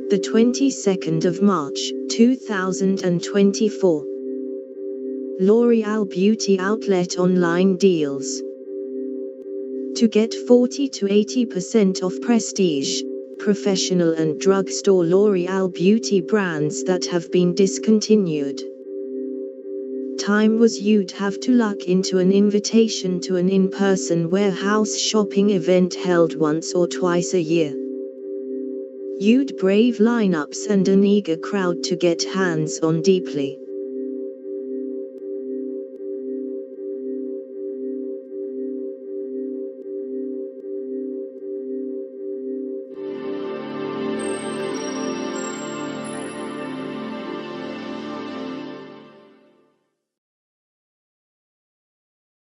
The 22nd of March, 2024. L'Oreal Beauty Outlet Online Deals. To get 40 to 80% off prestige, professional and drugstore L'Oreal beauty brands that have been discontinued. Time was you'd have to luck into an invitation to an in-person warehouse shopping event held once or twice a year. You'd brave lineups and an eager crowd to get hands on deeply.